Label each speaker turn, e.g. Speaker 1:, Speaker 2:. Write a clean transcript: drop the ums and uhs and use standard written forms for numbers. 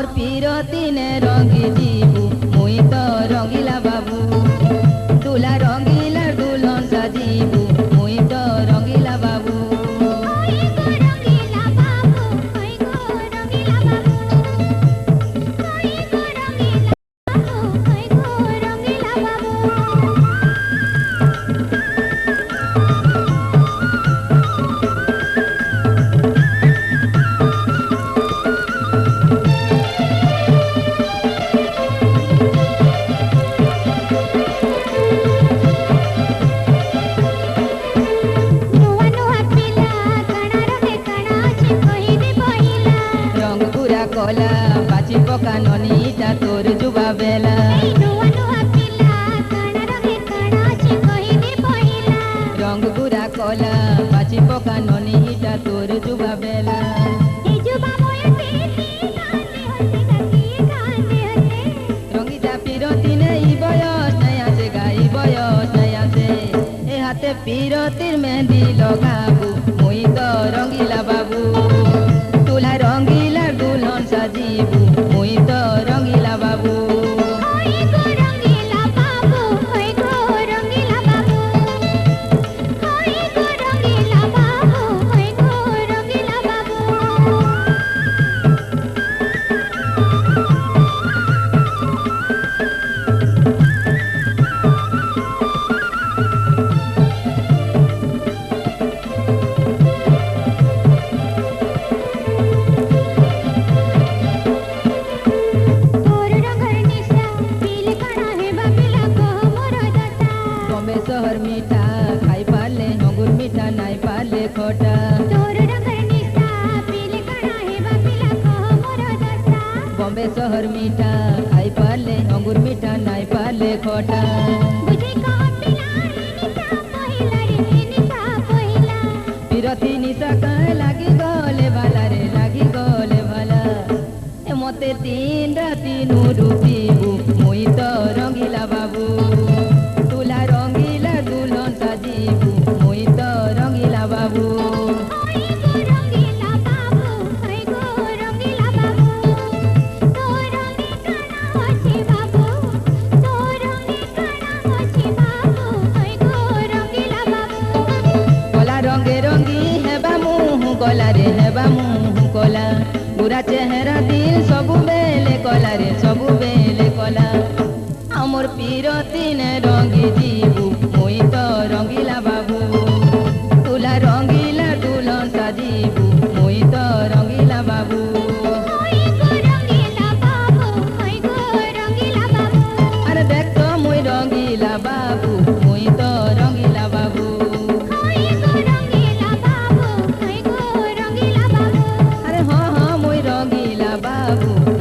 Speaker 1: আমার পিরতিনে রঙি দিবু মুই তো রঙিলা বাবু তুলা রঙিলার দুলন সাজিবু মুই তো রঙিলা বাবু কলা বাঁচি পকা ননিটা তোর যুবা বেলা রঙ গুড়া কলা বাঁচি পকা ননিটা তোর যুবা বেলা রঙিটা পিরতি নেই বয়স নাই আছে গাই বয়স নাই আছে এ হাতে পিরতির মেহেন্দি লগাবু মুই তো রঙিলা বাবু তুলা রঙিলা দুলন সাজিবু মুই তো রঙিলা বাবু शहर मीठा खाई पाले अंगूर मीठा नाई पाले खोटा बॉम्बे शहर मीठा खाई पाले अंगूर मीठा नाई पाले खोटा पिरथी निशा कहे लागी गले भाला रे लागी गले भाला मते तीन राती नुरु पीबू मुई तो रंगीला बाबू तुला रंगीला दुल्हन साजीबू मुई तो रंगीला बाबू कला रंगे रंगी हेबा मुँह कला रे हेबा मुँह कला बुरा चेहरा दिल सबु बेले कला रे सबु बेले कला आमर पिरती ने रंगी जीबू मुई तो रंगीला बाबू तुला रंगीला दुल्हन साजीबू मुई तो रंगीला बाबू अरे देख तो मुई रंगीला बाबू मुई तो रंगीला बाबू अरे हाँ हाँ मुई रंगीला बाबू